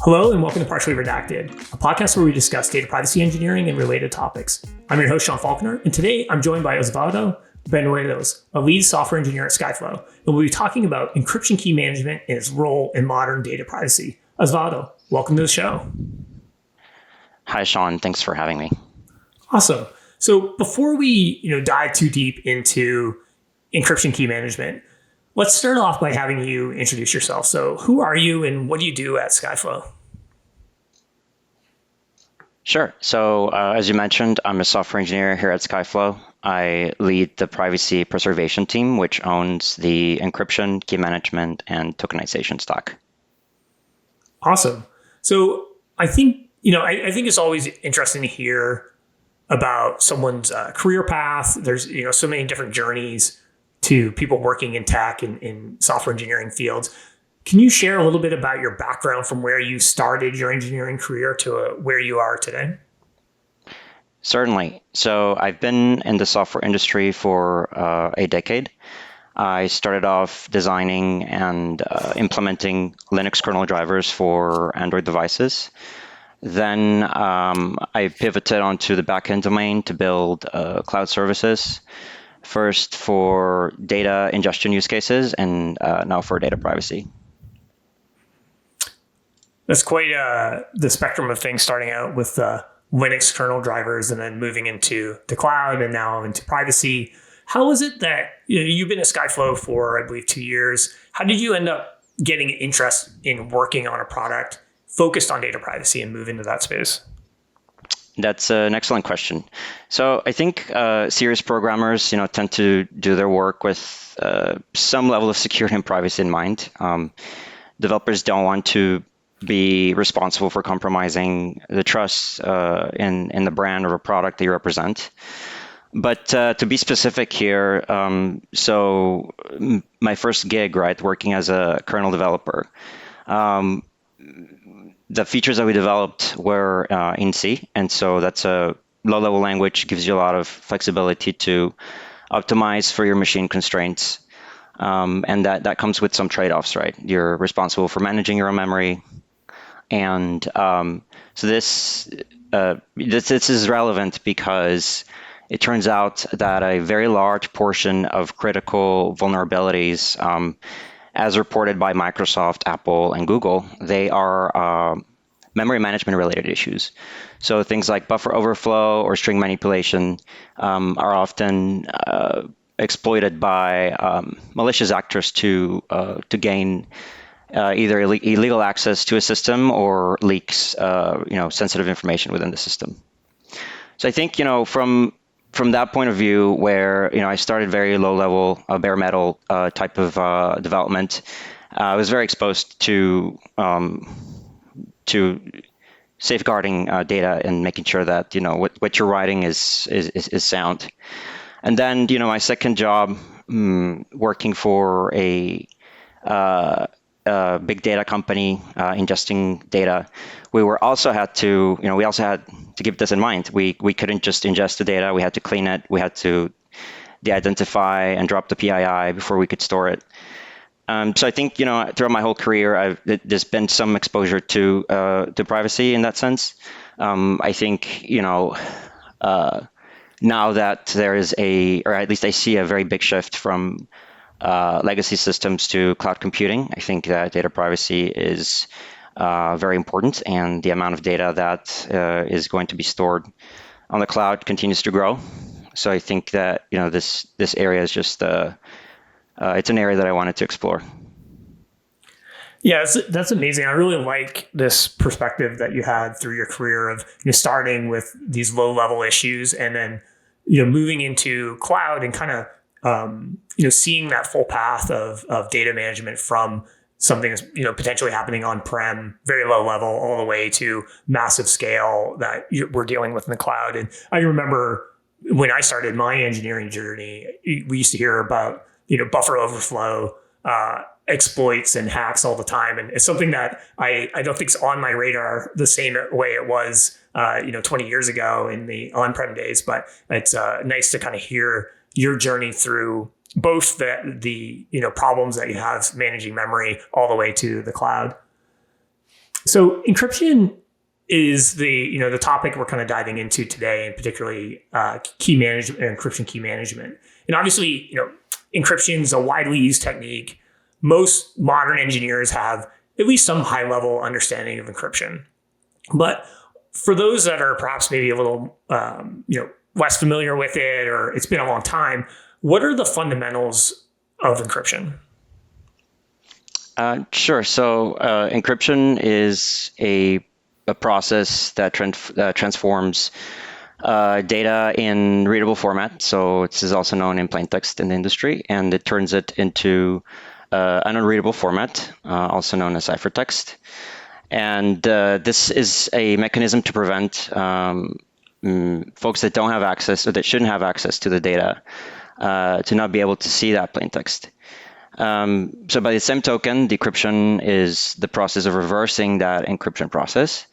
Hello and welcome to Partially Redacted, a podcast where we discuss data privacy engineering and related topics. I'm your host, Sean Faulkner, and today I'm joined by Osvaldo Banuelos, a lead software engineer at Skyflow, and we'll be talking about encryption key management and its role in modern data privacy. Osvaldo, welcome to the show. Hi, Sean. Thanks for having me. Awesome. So before we dive too deep into encryption key management, let's start off by having you introduce yourself. So who are you and what do you do at Skyflow? Sure. So as you mentioned, I'm a software engineer here at Skyflow. I lead the privacy preservation team, which owns the encryption, key management, and tokenization stack. Awesome. So I think, I think it's always interesting to hear about someone's career path. There's, so many different journeys to people working in tech and in software engineering fields. Can you share a little bit about your background from where you started your engineering career to where you are today? Certainly. So I've been in the software industry for a decade. I started off designing and implementing Linux kernel drivers for Android devices. Then I pivoted onto the backend domain to build cloud services. First for data ingestion use cases, and now for data privacy. That's quite the spectrum of things, starting out with Linux kernel drivers and then moving into the cloud and now into privacy. How is it that you've been at Skyflow for, I believe, 2 years? How did you end up getting interest in working on a product focused on data privacy and move into that space? That's an excellent question. So I think serious programmers, tend to do their work with some level of security and privacy in mind. Developers don't want to be responsible for compromising the trust in the brand or the product that you represent. But to be specific here, so my first gig, right, working as a kernel developer, the features that we developed were in C, and so that's a low-level language, gives you a lot of flexibility to optimize for your machine constraints, and that comes with some trade-offs, right? You're responsible for managing your own memory, and so this is relevant because it turns out that a very large portion of critical vulnerabilities, as reported by Microsoft, Apple, and Google, they are memory management related issues. So things like buffer overflow or string manipulation are often exploited by malicious actors to gain either illegal access to a system or leaks sensitive information within the system. So I think from that point of view, where I started very low level, bare metal type of development, I was very exposed to safeguarding data and making sure that what you're writing is sound. And then my second job, working for a big data company, ingesting data, we also had to keep this in mind. We couldn't just ingest the data. We had to clean it. We had to de-identify and drop the PII before we could store it. So I think throughout my whole career, there's been some exposure to privacy in that sense. I think now that there is or at least I see a very big shift from legacy systems to cloud computing. I think that data privacy is very important, and the amount of data that is going to be stored on the cloud continues to grow. So I think that this area is just it's an area that I wanted to explore. Yeah, that's amazing. I really like this perspective that you had through your career of starting with these low-level issues and then moving into cloud and kind of seeing that full path of data management from something that's potentially happening on-prem, very low level, all the way to massive scale that we're dealing with in the cloud. And I remember when I started my engineering journey, we used to hear about buffer overflow exploits and hacks all the time, and it's something that I don't think is on my radar the same way it was 20 years ago in the on-prem days. But it's nice to kind of hear your journey through both the problems that you have managing memory all the way to the cloud. So encryption is the topic we're kind of diving into today, and particularly key management, encryption key management. And obviously, encryption is a widely used technique. Most modern engineers have at least some high level understanding of encryption. But for those that are perhaps maybe a little less familiar with it, or it's been a long time, what are the fundamentals of encryption? Sure. So encryption is a process that transforms data in readable format. So this is also known in plain text in the industry, and it turns it into an unreadable format, also known as ciphertext. And this is a mechanism to prevent folks that don't have access or that shouldn't have access to the data to not be able to see that plain text. So by the same token, decryption is the process of reversing that encryption process.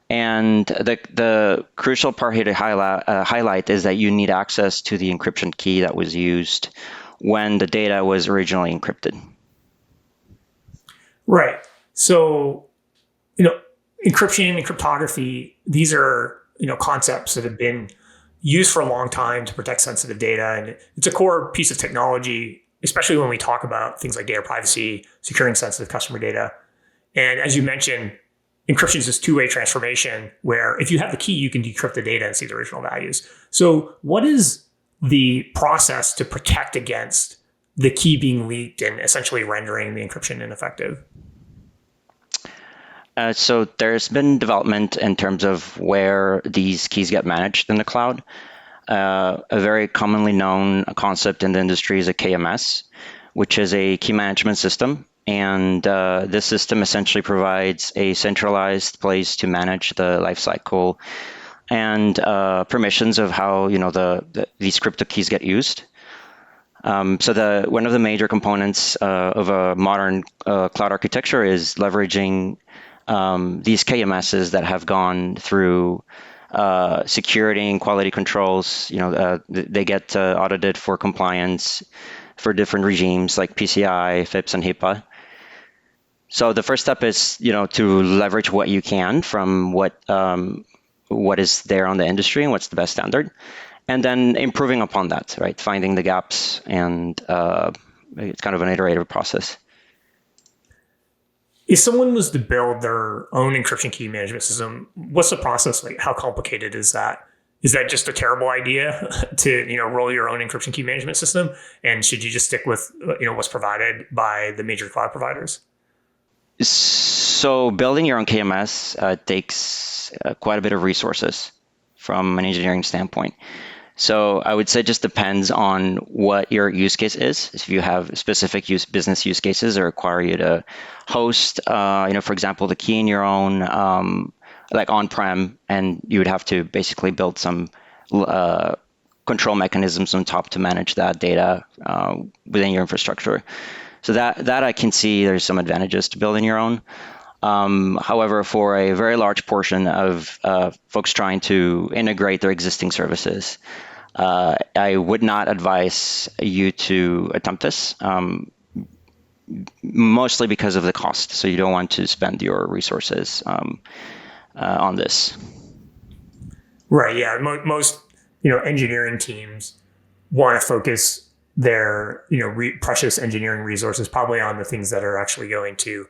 And the crucial part here to highlight is that you need access to the encryption key that was used when the data was originally encrypted. Right. So, encryption and cryptography, these are, concepts that have been used for a long time to protect sensitive data. And it's a core piece of technology, especially when we talk about things like data privacy, securing sensitive customer data. And as you mentioned, encryption is this two-way transformation where if you have the key, you can decrypt the data and see the original values. So what is the process to protect against the key being leaked and essentially rendering the encryption ineffective? So there's been development in terms of where these keys get managed in the cloud. A very commonly known concept in the industry is a KMS, which is a key management system. And this system essentially provides a centralized place to manage the lifecycle and permissions of how these crypto keys get used. So one of the major components of a modern cloud architecture is leveraging these KMSs that have gone through security and quality controls. They get audited for compliance for different regimes like PCI, FIPS, and HIPAA. So the first step is, to leverage what you can from what is there on the industry and what's the best standard, and then improving upon that, right? Finding the gaps, and it's kind of an iterative process. If someone was to build their own encryption key management system, what's the process like? How complicated is that? Is that just a terrible idea to roll your own encryption key management system? And should you just stick with what's provided by the major cloud providers? So building your own KMS takes quite a bit of resources from an engineering standpoint. So I would say it just depends on what your use case is. If you have specific business use cases that require you to host, for example, the key in your own, like on-prem, and you would have to basically build some control mechanisms on top to manage that data within your infrastructure. So that I can see there's some advantages to building your own. However, for a very large portion of folks trying to integrate their existing services, I would not advise you to attempt this, mostly because of the cost. So you don't want to spend your resources on this. Right. Yeah. Most engineering teams want to focus their precious engineering resources probably on the things that are actually going to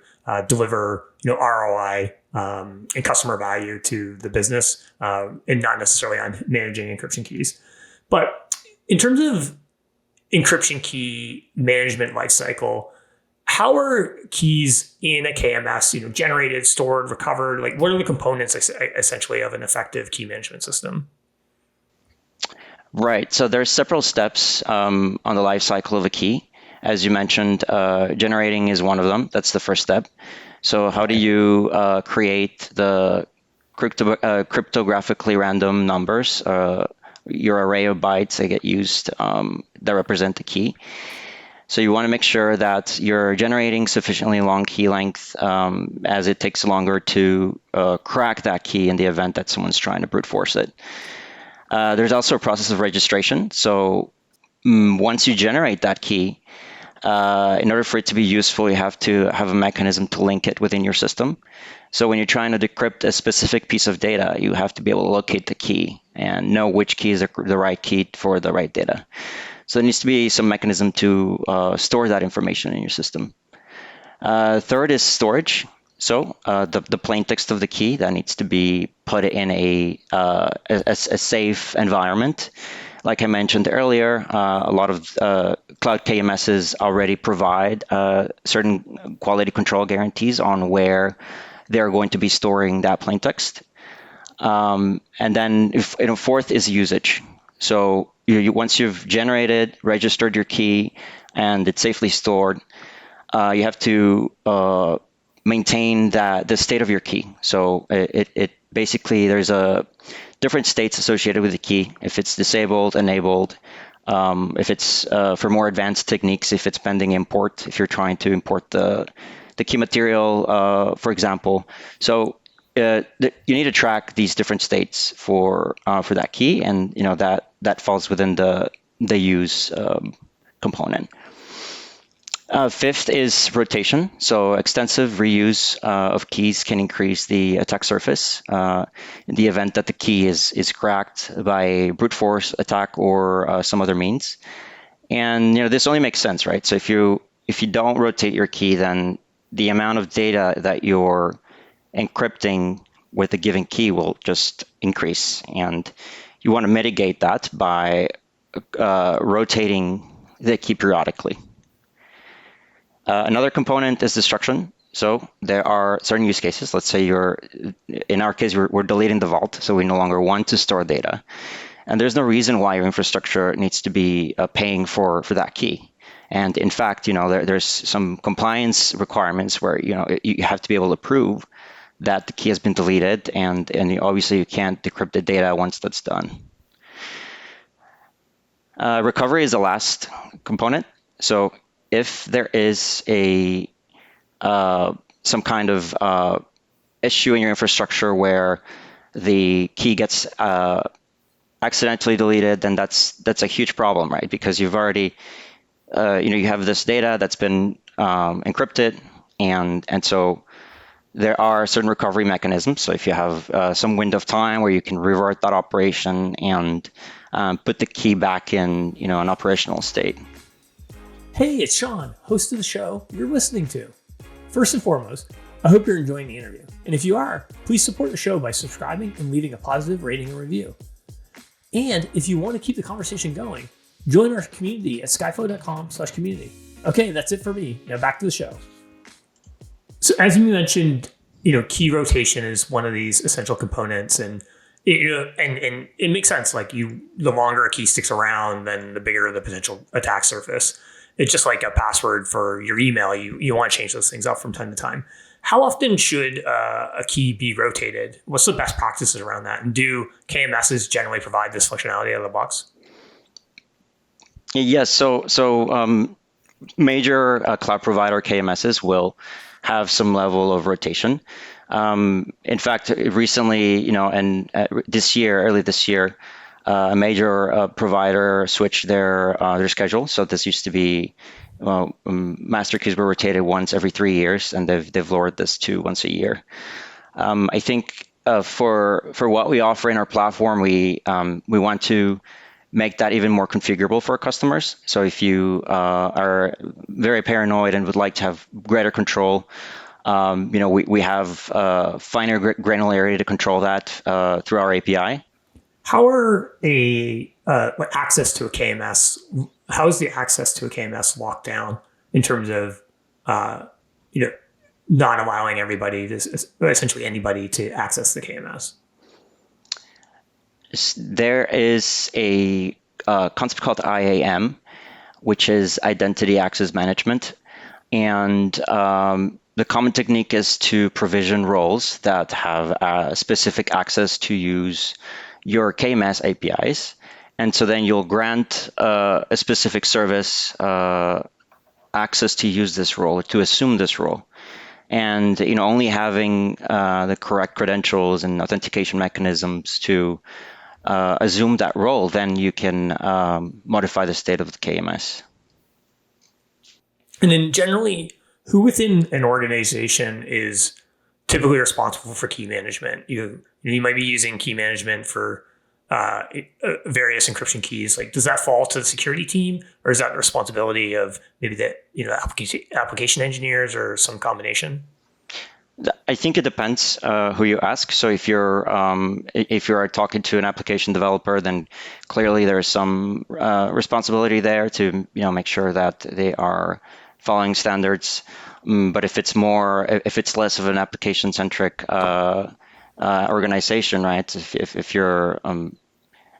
deliver ROI and customer value to the business, and not necessarily on managing encryption keys. But in terms of encryption key management lifecycle, how are keys in a KMS generated, stored, recovered? Like, what are the components essentially of an effective key management system? Right. So there's several steps on the life cycle of a key. As you mentioned, generating is one of them. That's the first step. So how do you create the cryptographically random numbers, your array of bytes that get used that represent the key? So you want to make sure that you're generating sufficiently long key length, as it takes longer to crack that key in the event that someone's trying to brute force it. There's also a process of registration. So once you generate that key, In order for it to be useful, you have to have a mechanism to link it within your system. So when you're trying to decrypt a specific piece of data, you have to be able to locate the key and know which key is the right key for the right data. So there needs to be some mechanism to store that information in your system. Third is storage. So the plain text of the key that needs to be put in a safe environment. Like I mentioned earlier, a lot of cloud KMSs already provide certain quality control guarantees on where they're going to be storing that plain text. And then fourth is usage. So once you've generated, registered your key, and it's safely stored, you have to maintain the state of your key. So it basically, there's a different states associated with the key. If it's disabled, enabled, if it's for more advanced techniques, if it's pending import, if you're trying to import the key material, for example. So you need to track these different states for that key, and that falls within the use component. Fifth is rotation. So extensive reuse of keys can increase the attack surface in the event that the key is cracked by a brute force attack or some other means. And this only makes sense, right? So if you don't rotate your key, then the amount of data that you're encrypting with a given key will just increase, and you want to mitigate that by rotating the key periodically. Another component is destruction. So there are certain use cases. Let's say in our case, we're deleting the vault, so we no longer want to store data. And there's no reason why your infrastructure needs to be paying for that key. And in fact, there's some compliance requirements where you have to be able to prove that the key has been deleted, and obviously you can't decrypt the data once that's done. Recovery is the last component. So if there is some kind of issue in your infrastructure where the key gets accidentally deleted, then that's a huge problem, right? Because you've already you have this data that's been encrypted, and so there are certain recovery mechanisms. So if you have some window of time where you can revert that operation and put the key back in an operational state. Hey, it's Sean, host of the show you're listening to. First and foremost, I hope you're enjoying the interview. And if you are, please support the show by subscribing and leaving a positive rating and review. And if you want to keep the conversation going, join our community at skyflow.com/community. Okay, that's it for me. Now back to the show. So as you mentioned, key rotation is one of these essential components, and and it makes sense. Like the longer a key sticks around, then the bigger the potential attack surface. It's just like a password for your email. You want to change those things up from time to time. How often should a key be rotated? What's the best practices around that? And do KMSs generally provide this functionality out of the box? Yes. So major cloud provider KMSs will have some level of rotation. In fact, recently, and early this year, a major provider switched their schedule. So this used to be master keys were rotated once every 3 years, and they've lowered this to once a year. I think for what we offer in our platform, we want to make that even more configurable for our customers. So if you are very paranoid and would like to have greater control, we have finer granularity to control that through our API. How are access to a KMS? How is the access to a KMS locked down in terms of not allowing essentially anybody to access the KMS? There is a concept called IAM, which is Identity Access Management, and the common technique is to provision roles that have specific access to use your KMS APIs. And so then you'll grant a specific service access to use this role, to assume this role. And only having the correct credentials and authentication mechanisms to assume that role, then you can modify the state of the KMS. And then generally, who within an organization is typically responsible for key management? You might be using key management for various encryption keys. Like, does that fall to the security team, or is that the responsibility of maybe the application engineers, or some combination? I think it depends who you ask. So if you're talking to an application developer, then clearly there's some responsibility there to make sure that they are following standards. But if it's less of an application centric organization, right? If you're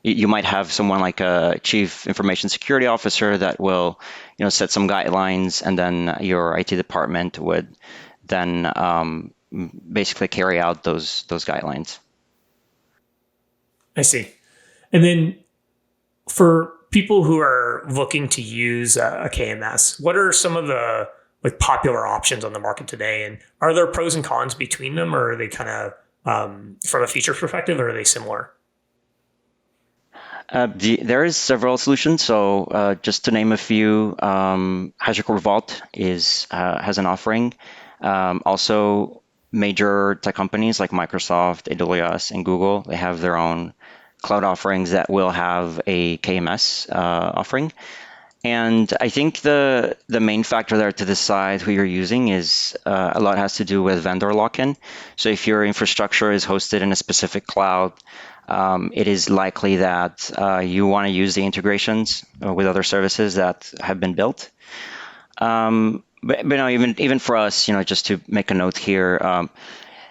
you might have someone like a chief information security officer that will set some guidelines, and then your IT department would then basically carry out those guidelines. I see. And then for people who are looking to use a KMS, what are some of the popular options on the market today? And are there pros and cons between them, or are they kind of from a feature perspective, or are they similar? There is several solutions. So just to name a few, HashiCorp Vault has an offering. Also, major tech companies like Microsoft, AWS, and Google, they have their own cloud offerings that will have a KMS offering. And I think the main factor there to decide who you're using is a lot has to do with vendor lock-in. So if your infrastructure is hosted in a specific cloud, it is likely that you want to use the integrations with other services that have been built. But no, even for us, just to make a note here,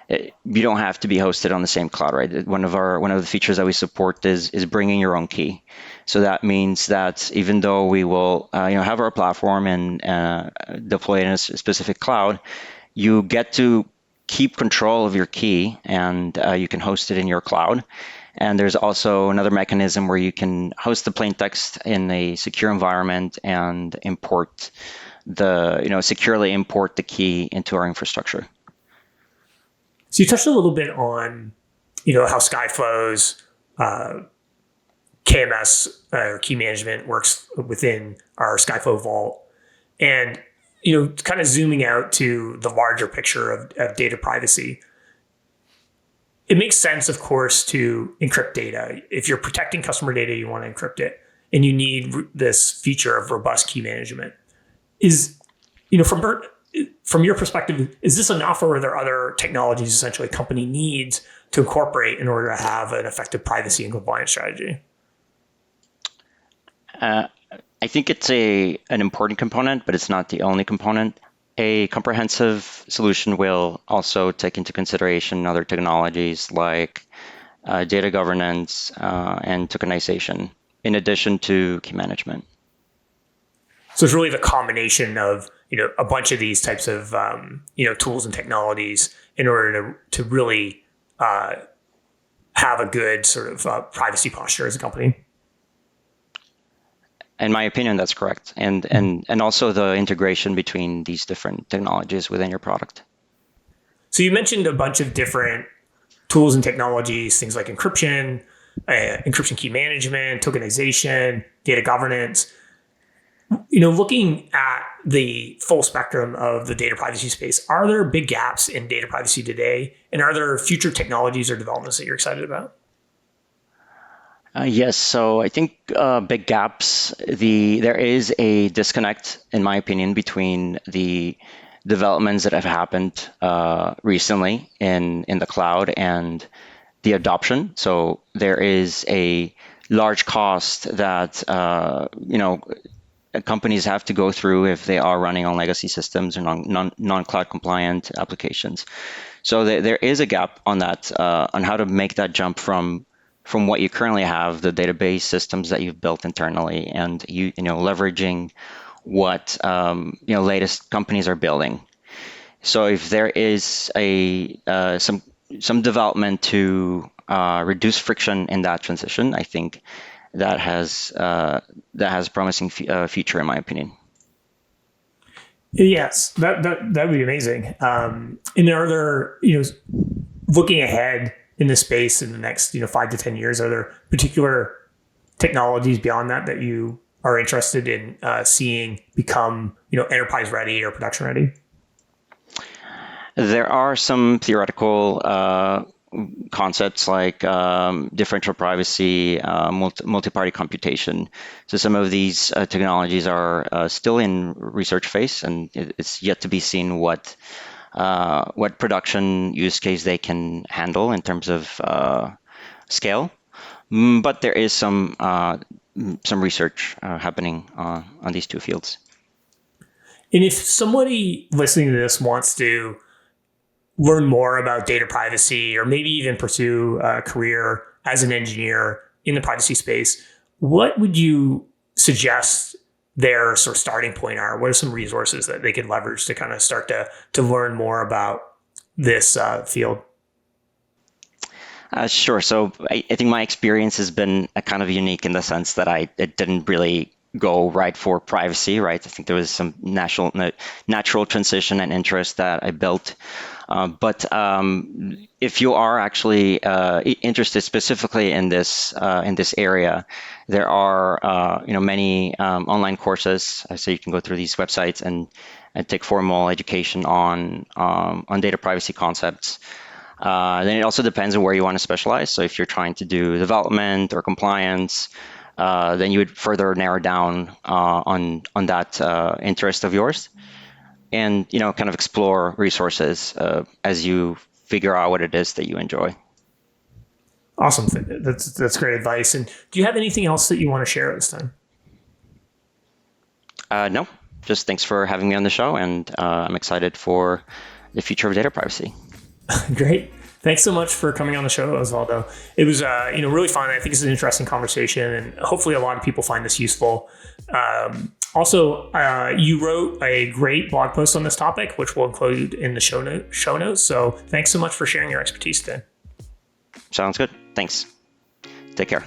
you don't have to be hosted on the same cloud, right? One of the features that we support is bringing your own key. So that means that even though we will have our platform and deploy it in a specific cloud, you get to keep control of your key, and you can host it in your cloud. And there's also another mechanism where you can host the plain text in a secure environment and securely import the key into our infrastructure. So you touched a little bit on, how Skyflow's KMS or key management works within our Skyflow Vault, and kind of zooming out to the larger picture of data privacy. It makes sense, of course, to encrypt data. If you're protecting customer data, you want to encrypt it, and you need this feature of robust key management. From your perspective, is this enough, or are there other technologies essentially a company needs to incorporate in order to have an effective privacy and compliance strategy? I think it's an important component, but it's not the only component. A comprehensive solution will also take into consideration other technologies like data governance and tokenization, in addition to key management. So it's really the combination of a bunch of these types of tools and technologies in order to really have a good sort of privacy posture as a company. In my opinion, that's correct. And also the integration between these different technologies within your product. So you mentioned a bunch of different tools and technologies, things like encryption, encryption key management, tokenization, data governance. Looking at the full spectrum of the data privacy space, are there big gaps in data privacy today? And are there future technologies or developments that you're excited about? Yes, so I think big gaps. There is a disconnect, in my opinion, between the developments that have happened recently in the cloud and the adoption. So there is a large cost that companies have to go through if they are running on legacy systems or non-cloud compliant applications. So there is a gap on that, on how to make that jump from what you currently have, the database systems that you've built internally, and leveraging what latest companies are building. So if there is some development to reduce friction in that transition, I think that has a promising future, in my opinion. Yes, that would be amazing. And are there, looking ahead in the space in the next 5 to 10 years, are there particular technologies beyond that you are interested in seeing become, enterprise ready or production ready? There are some theoretical concepts like differential privacy, multi-party computation. So some of these technologies are still in research phase, and it's yet to be seen what production use case they can handle in terms of scale. But there is some research happening on these two fields. And if somebody listening to this wants to learn more about data privacy or maybe even pursue a career as an engineer in the privacy space, what would you suggest their sort of starting point are? What are some resources that they could leverage to kind of start to learn more about this field? Sure. So I think my experience has been kind of unique in the sense that it didn't really go right for privacy, right? I think there was some natural transition and interest that I built. But if you are actually interested specifically in this area, there are many online courses. So you can go through these websites and take formal education on data privacy concepts. Then it also depends on where you want to specialize. So if you're trying to do development or compliance, then you would further narrow down on that interest of yours, and kind of explore resources as you figure out what it is that you enjoy. Awesome. That's great advice. And do you have anything else that you want to share at this time? No, just thanks for having me on the show, and I'm excited for the future of data privacy. Great. Thanks so much for coming on the show, Osvaldo. It was really fun. I think it's an interesting conversation, and hopefully a lot of people find this useful. Also, you wrote a great blog post on this topic, which we'll include in the show notes. So thanks so much for sharing your expertise today. Sounds good. Thanks. Take care.